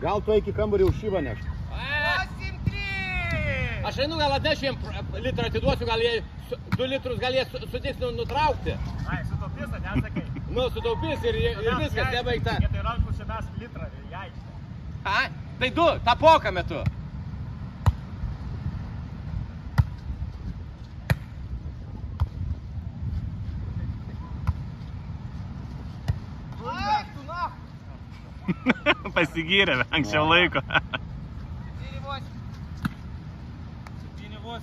Gal tu iki kambarį už šyvą neš. Aš einu, gal atnešiu jiem litrą atiduosiu, gal jie 2 litrus gal jie sutiks nutraukti. Ai, sutaupys, nesakai. Nu, sutaupys ir viskas, nebaigta. Vietoj rankų čia mes litrą į aikštę. A? Tai 2, tą poką metu. Pasigyrė anksčiau laiko. 7-8.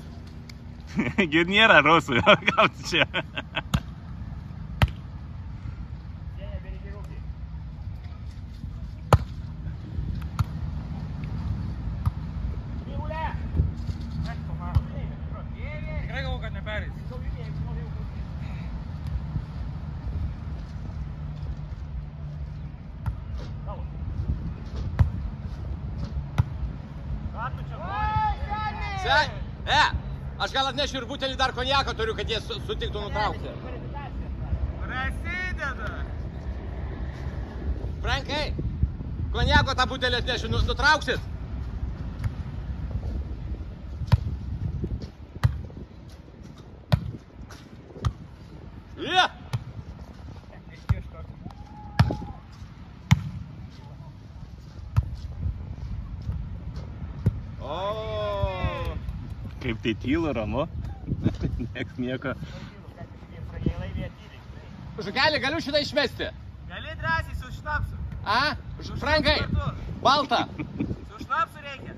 Gi nėra rusų, gal čia. Tikrai galvoju, kad neperės. Aš gal atnešiu ir butelį dar konjako turiu, kad jie sutiktų nutraukti. Prasideda. Frankai, konjako tą butelį atnešiu, nutrauksit? Yeah! Kaip tai tylu, ramu. Nieko. Žukelį, galiu šitą išmesti? Gali drąsiai su šnapsu. A? Frankai, baltą. Su šnapsu reikia.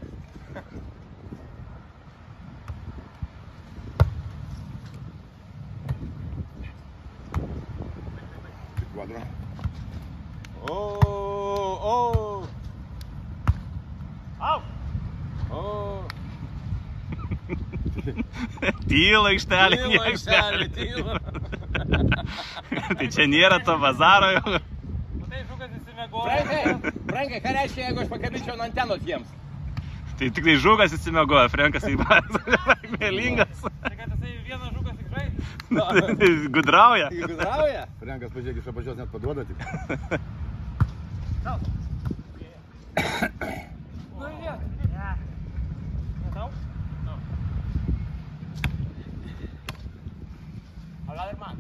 Kvadro. Au! Tyla aikštelė, nieks nėra. Tai čia nėra to bazaro jau. Matai, žukas įsimiegoja. Frankai, ką reiškia, jeigu aš pakabinčiau nuo antenos jiems? Tai tik tai žukas įsimiegoja, Frankas mėlingas. Tai kad jisai vienas žukas tik žaidė? Gudrauja. Gudrauja? Frankas, pažiūrėk, iš apačios net paduoda tik. Tau. Nu ir vietą. Ne tau? Nu. O gal ir man?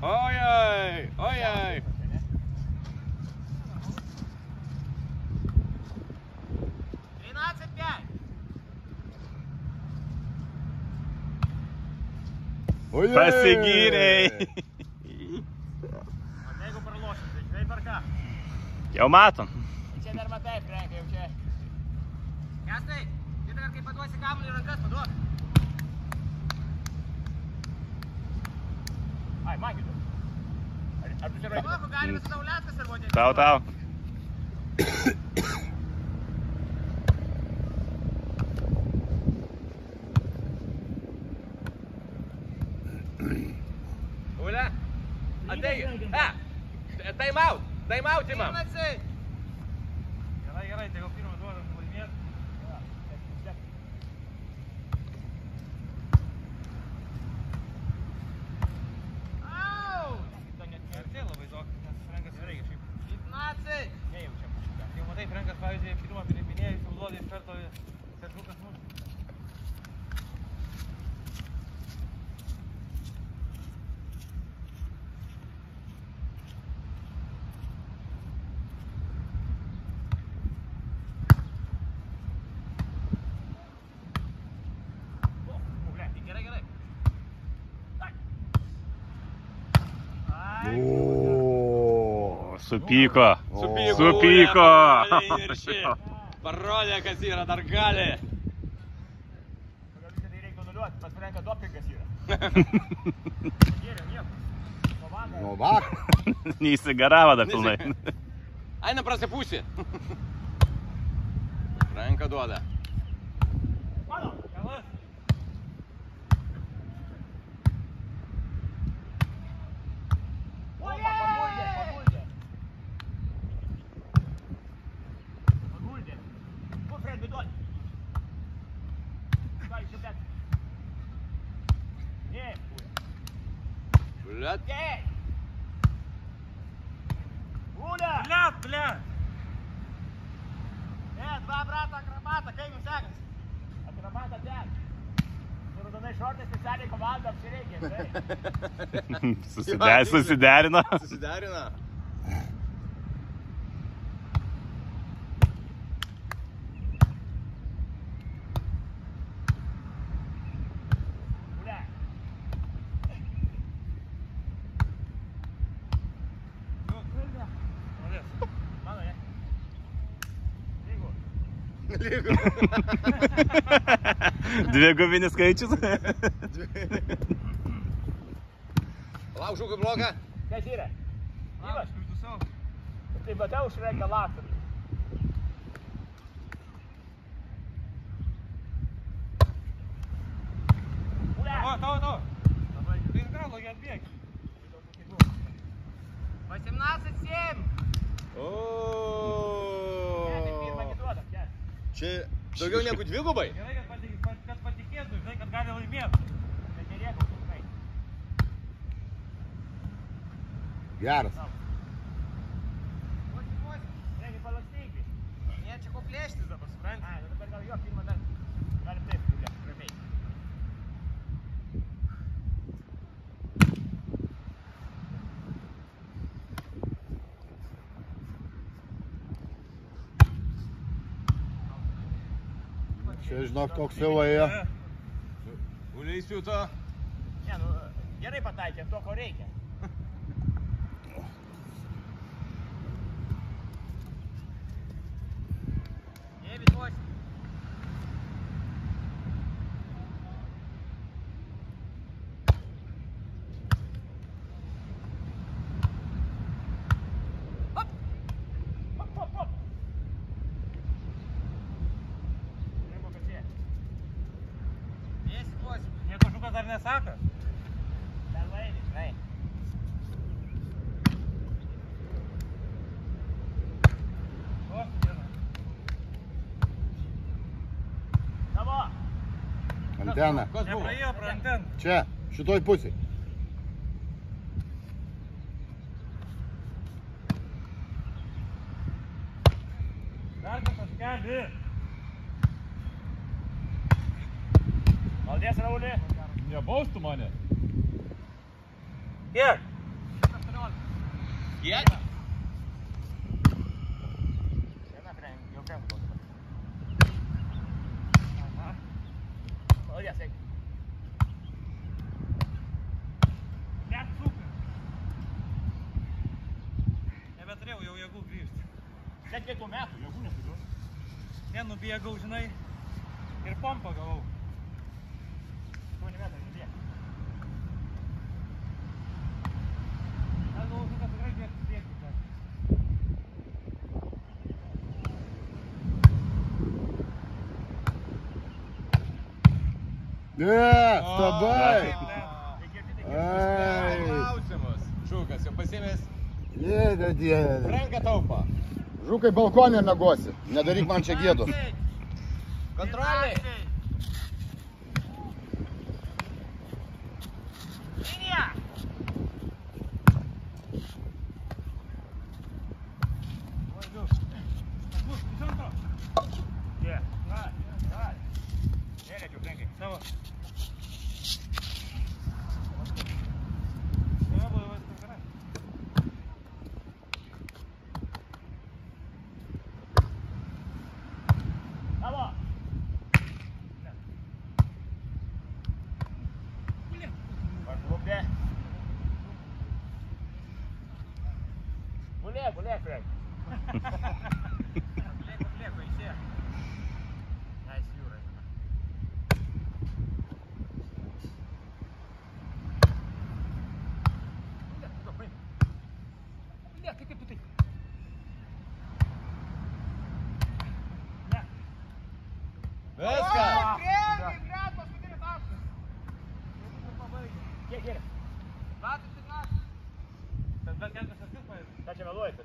Ojej! 13-5. Pasigyrei. Jeigu pralošim, tai žinai per ką? Jau matom. Čia dar matai, Frankai, jau čia. Jasnai, kitą kart, kai paduosi kamuolį į rankas, paduok. Ai, man gidu. Ar tu čia raidai? Paduok, galime su tau lėtkas ar vodėti? Tau. Ule, ateik. Time out imam. Gerai, tai gal pirmą duodam laimėt. Au! Artė labai daug, nes Frankas gerai kažkaip. 15! Nejaučiam kažką. Jau matai, Frankas, pavyzdžiui, pirmą pinipinėjus, jau duodai iš karto žukas mūsų. Supyko. Parodė, kas yra, dar gali. Gal visą tai reiktų nuliuoti, pas Franką dopingas yra. Gėrė, nieko. Nuo vakar. Neįsigaravo dar pilnai. Eina prasipūsi. Franka duoda. Mano, kalas. Frenkai, duok. Ką, išėpėt. Ne, Блядь. Ей! Uля! Бля! Два брата акробата, kaip jums sekasi? Akrobatą ten. Su raudonai šortais specialiai komanda apsirengė, tai? Susiderino. Susiderina. Ulia! Mano, ne? Lygu. Dvigubinis skaičius. Lauk, žukai bloga. Kas yra? Lyvas? Išdusau. Tai batau užrenka laktarį. Ulia! Tavo. Tai galo, jie atbėgi. 18-7. Pirmą atiduodam, čia. Čia daugiau negu dvigubai. Gerai, kad patikėtų, žinai, kad gali laimėti. Bet nerėkau, žinai. Geras. Reikia palakstyk. Ne, čia ko plėštis dabar, supranti? Ai, dabar gal jo pirmą dar. Galim taip, Ulia, ramiai. Čia žinok, koks jau ėjo. Uliai siūto. Ne, nu, gerai pataikė, to ko reikia. Neviduosi. Hop! Hop! Jeigu kad čia. Neviduosi. Nieko žukas dar nesako. Dar laimi, žinai. O, diena. Tavo! Antena. Kas buvo? Nepraėjo pro anteną. Čia, šitoj pusėj. Dar kartą skelbi. Maldės, Raulį. Nebaustų mane. Kiek? 18. Kiek? Viena prenk, jau prenk buvo dabar. Maldės, eik. Net super. Nebeturėjau jau jėgų grįžti. Čia kiek tų metų, jėgų neturiu. Nenubėgau, žinai, ir pompą gavau. 8 metų, nebėg. Aš galvoju, kad tikrai bėgti priekį. Stabai. Ai. Klausimus. Žukas jau pasimės. Dieve, dieve. Frenką taupą. Žukai balkonė nagosi. Nedaryk man čia gėdos. Kontrolė. Linija! Oi, du. Atbūs, pusantro. Čia. Davai. Neliečiau, Frenkai. Savo. Savo buvo viskas gerai. Tavo! Pažlugdė. Gulėk, Frenk. Lieko, išėjo. Nice jūra. Gulėk, kaip tu tai? Ne. Viskas. Kiek yra? 20 metų. Bet keltas akis paėdė. Ką čia meluojate?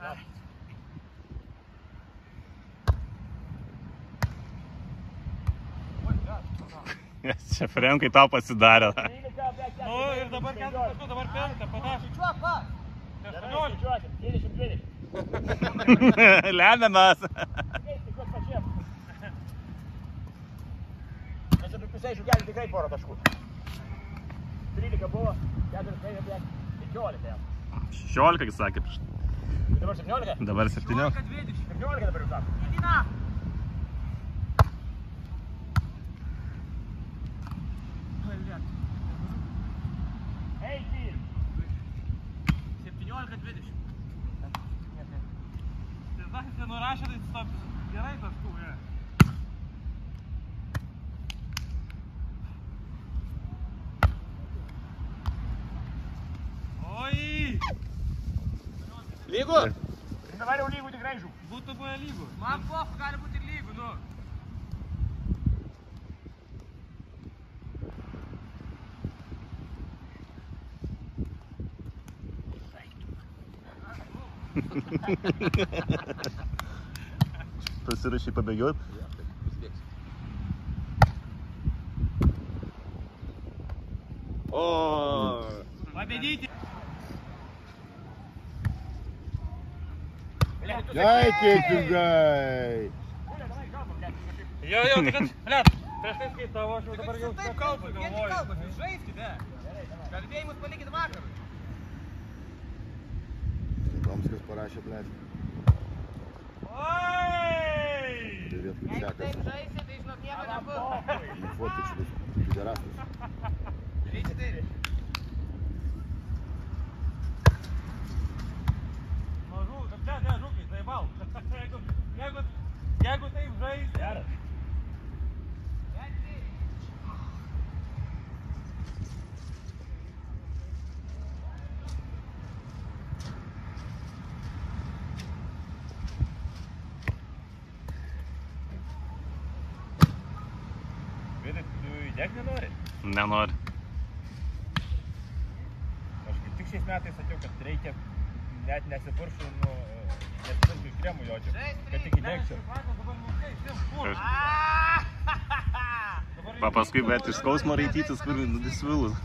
Čia Frenkai tau pasidarė. Nu ir dabar 4 taškus, dabar 5, panašiai. Skaičiuok, va. 18. Lemiamas. Mes apie pusę iššūkelį tikrai porą taškų. 13 buvo, 4 15 jam. 16, kaip sakė. Dabar 17? Dabar 17. 20. 17 dabar jau sako. Idina. Eiti! 17-20. Tai sakė, kai nurašė, tai stop. Gerai taškų, ne? Oi! Lygu? Dabar jau lygų tikrai žūk. Būtų buvę lygų. Man pofu, gali būti ir lygų, nu. Pasirašy pabėgiot. O. Pabėdyti. Gai, keitingai! Jo, tai kad, blėt, prieš tai skaitavo, aš jau dabar jau Taip kalbą kalbas, vieni galvoju. kalbas, jūs žaiskite. Kalbėjimus palikit vakarui. Tomskas parašė, blėt. Oi! Žiūrėt, kaip Jeigu sekasi. taip žaisit, tai žinok nieko nebus. Fotkit šitus piderastus. Reikia tai. Mažų, ne, žūkai, tai val. Jeigu taip žais. Geras. Vidai, tu įdėk nenori? Nenori. Aš kaip tik šiais metais sakiau, kad reikia net nesipuršų, nesipuršų iš kremų jaučiu, kad tik įdėkčiau. Pa paskui bet iš skausmo raitytis, kur nudisvilus.